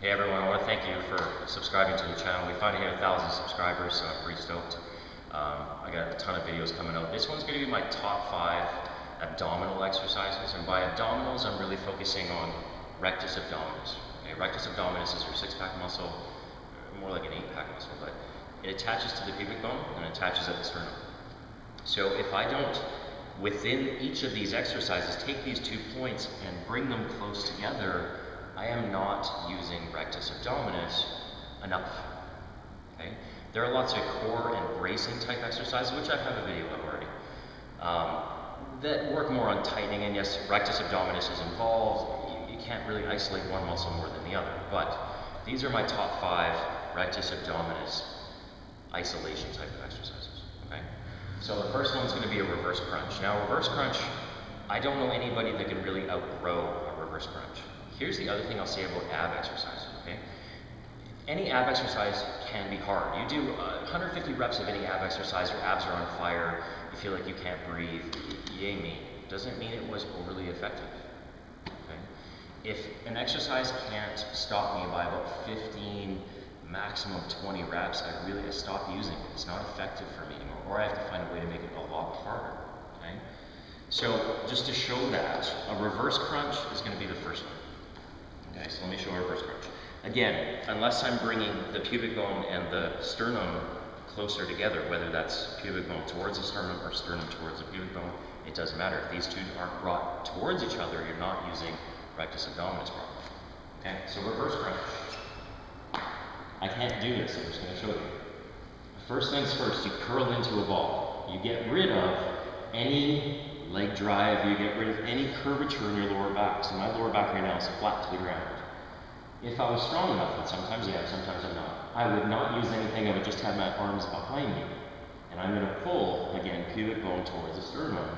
Hey everyone, I want to thank you for subscribing to the channel. We finally hit 1,000 subscribers, so I'm pretty stoked. I got a ton of videos coming out. This one's going to be my top 5 abdominal exercises, and by abdominals I'm really focusing on rectus abdominis. Okay, rectus abdominis is your 6-pack muscle, more like an 8-pack muscle, but it attaches to the pubic bone and attaches at the sternum. So if I don't, within each of these exercises, take these 2 points and bring them close together, I am not using rectus abdominis enough. Okay? There are lots of core and bracing type exercises, which I have a video of already, that work more on tightening, and yes, rectus abdominis is involved. You can't really isolate one muscle more than the other, but these are my top 5 rectus abdominis isolation type of exercises. Okay? So the first one's going to be a reverse crunch. Now, reverse crunch, I don't know anybody that can really outgrow a reverse crunch. Here's the other thing I'll say about ab exercises, okay? Any ab exercise can be hard. You do 150 reps of any ab exercise, your abs are on fire, you feel like you can't breathe, yay me. Doesn't mean it was overly effective, okay? If an exercise can't stop me by about 15, maximum 20 reps, I stop using it. It's not effective for me anymore, or I have to find a way to make it a lot harder, okay? So just to show that, a reverse crunch is going to be the first one. Okay, so let me show a reverse crunch. Again, unless I'm bringing the pubic bone and the sternum closer together, whether that's pubic bone towards the sternum or sternum towards the pubic bone, it doesn't matter. If these two aren't brought towards each other, you're not using rectus abdominis properly. Okay, so reverse crunch. I can't do this, I'm just going to show you. First things first, you curl into a ball. You get rid of any leg drive, you get rid of any curvature in your lower back. So my lower back right now is flat to the ground. If I was strong enough, and sometimes I am, sometimes I'm not, I would not use anything, I would just have my arms behind me. And I'm going to pull, again, pubic bone towards the sternum.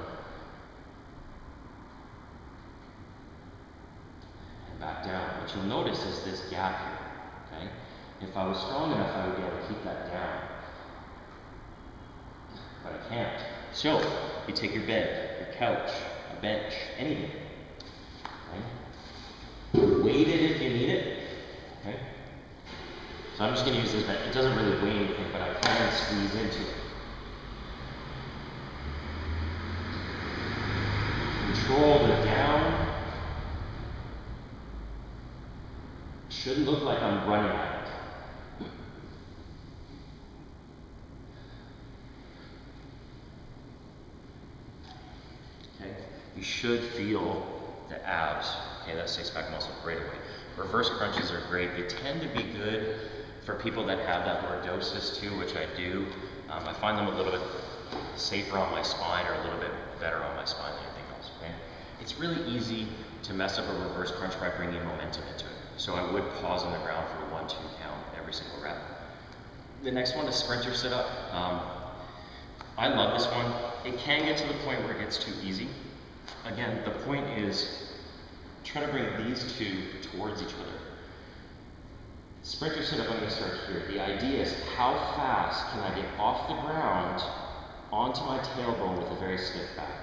And back down. What you'll notice is this gap here, okay? If I was strong enough, I would be able to keep that down. But I can't. So, you take your bed, your couch, a bench, anything. Okay? Weight it if you need it. Okay? So I'm just going to use this bench. It doesn't really weigh anything, but I can squeeze into it. Control the down. Shouldn't look like I'm running at it. You should feel the abs, okay, that 6-pack muscle right away. Reverse crunches are great. They tend to be good for people that have that lordosis too, which I do. I find them a little bit safer on my spine, or a little bit better on my spine than anything else, okay? It's really easy to mess up a reverse crunch by bringing momentum into it. So I would pause on the ground for a 1-2 count every single rep. The next one is sprinter sit-up. I love this one. It can get to the point where it gets too easy. Again, the point is try to bring these two towards each other. Sprinter sit-up, I'm going to start here. The idea is how fast can I get off the ground onto my tailbone with a very stiff back.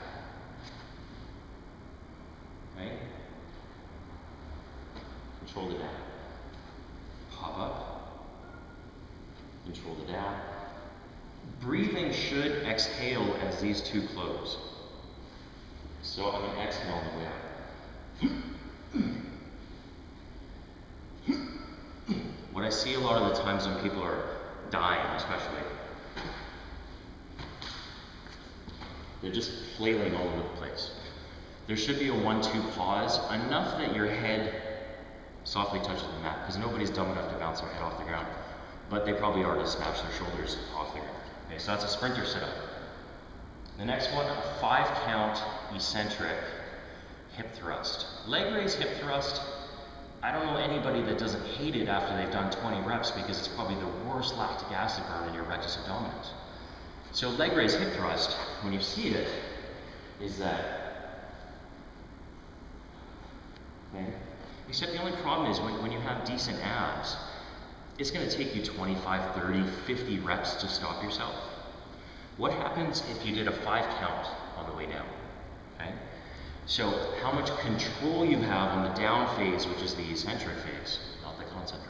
Right? Control the down. Pop up. Control the down. Breathing should exhale as these two close. So I'm going to exhale on the way out. What I see a lot of the times when people are dying, especially, they're just flailing all over the place. There should be a 1-2 pause, enough that your head softly touches the mat, because nobody's dumb enough to bounce their head off the ground, but they probably are to smash their shoulders off the ground. Okay, so that's a sprinter sit-up. The next one, a 5-count eccentric hip thrust. Leg raise hip thrust, I don't know anybody that doesn't hate it after they've done 20 reps, because it's probably the worst lactic acid burn in your rectus abdominis. So leg raise hip thrust, when you see it, is that, okay? Except the only problem is when you have decent abs, it's going to take you 25, 30, 50 reps to stop yourself. What happens if you did a 5-count on the way down? Okay? So how much control you have on the down phase, which is the eccentric phase, not the concentric.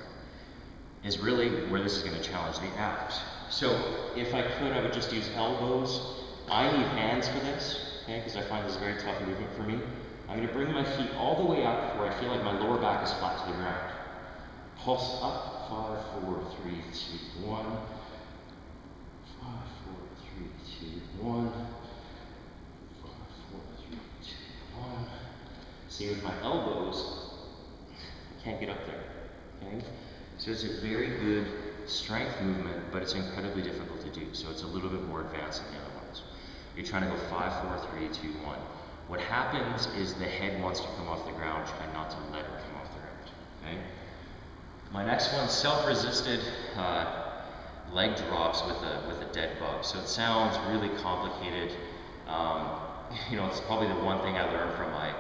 is really where this is going to challenge the abs. So if I could, I would just use elbows. I need hands for this, okay, because I find this a very tough movement for me. I'm going to bring my feet all the way up where I feel like my lower back is flat to the ground. Pulse up. 5, 4, 3, 2, 1. 5, 4, 3, 2, 1. 5, 4, 3, 2, 1. See, with my elbows, I can't get up there. Okay? So it's a very good strength movement, but it's incredibly difficult to do. So it's a little bit more advanced than the other ones. You're trying to go 5, 4, 3, 2, 1. What happens is the head wants to come off the ground. Try not to let it come off the ground. Okay? My next one, self-resisted leg drops with a dead bug. So it sounds really complicated. You know, it's probably the one thing I learned from my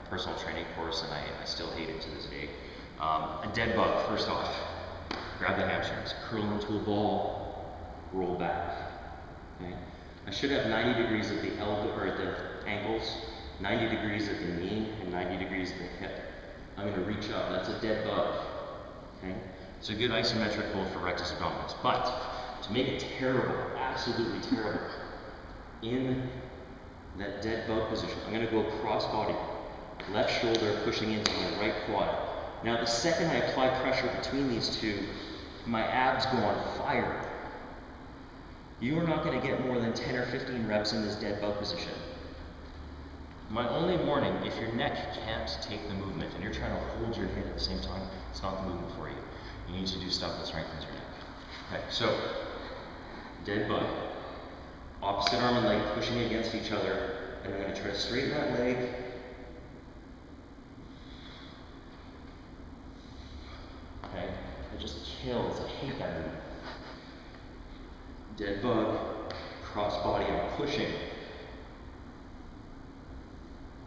personal training course, and I still hate it to this day. A dead bug, first off, grab the hamstrings, curl into a ball, roll back. Okay? I should have 90 degrees at the elbow or at the ankles, 90 degrees at the knee, and 90 degrees at the hip. I'm going to reach up. That's a dead bug. Okay? It's a good isometric hold for rectus abdominis, but to make it terrible, absolutely terrible, in that dead bug position, I'm going to go cross body, left shoulder pushing into my right quad. Now the second I apply pressure between these two, my abs go on fire. You are not going to get more than 10 or 15 reps in this dead bug position. My only warning, if your neck can't take the movement and you're trying to hold your head at the same time, it's not the movement for you. You need to do stuff that strengthens your neck. Okay, so, dead bug. Opposite arm and leg pushing against each other, and I'm going to try to straighten that leg. Okay, it just kills. I hate that movement. Dead bug, cross body, I'm pushing.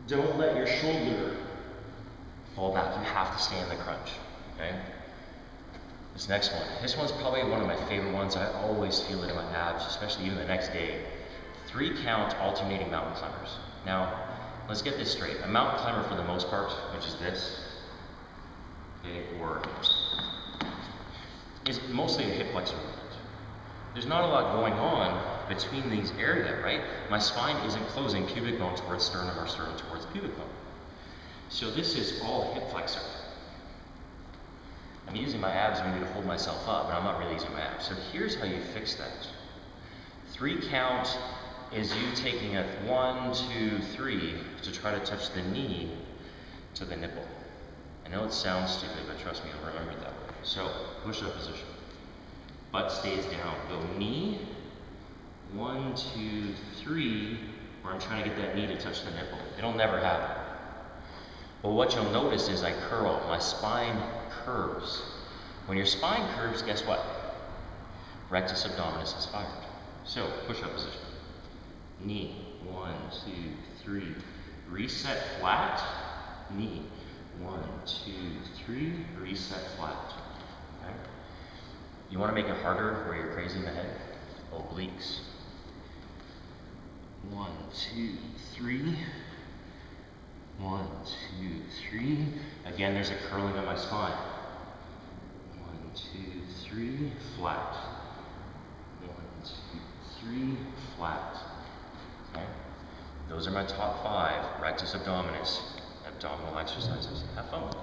Don't let your shoulder fall back. You have to stay in the crunch, okay? This next one. This one's probably one of my favorite ones. I always feel it in my abs, especially even the next day. 3 count alternating mountain climbers. Now, let's get this straight. A mountain climber for the most part, which is this, okay, or is mostly a hip flexor movement. There's not a lot going on between these area, right? My spine isn't closing pubic bone towards sternum or sternum towards pubic bone. So this is all hip flexor. I'm using my abs maybe to hold myself up, but I'm not really using my abs. So here's how you fix that. 3 count is you taking a 1, 2, 3 to try to touch the knee to the nipple. I know it sounds stupid, but trust me, I'll remember it that way. So push-up position. Butt stays down. Go knee, 1, 2, 3, where I'm trying to get that knee to touch the nipple. It'll never happen. But what you'll notice is I curl. My spine curves. When your spine curves, guess what? Rectus abdominis is fired. So, push-up position. Knee, 1, 2, 3. Reset flat. Knee, 1, 2, 3. Reset flat. Okay? You want to make it harder where you're crazy in the head? Obliques. 1, 2, 3. 1, 2, 3. Again, there's a curling of my spine. 1, 2, 3. Flat. 1, 2, 3. Flat. Okay? Those are my top 5 rectus abdominis abdominal exercises. Have fun with it.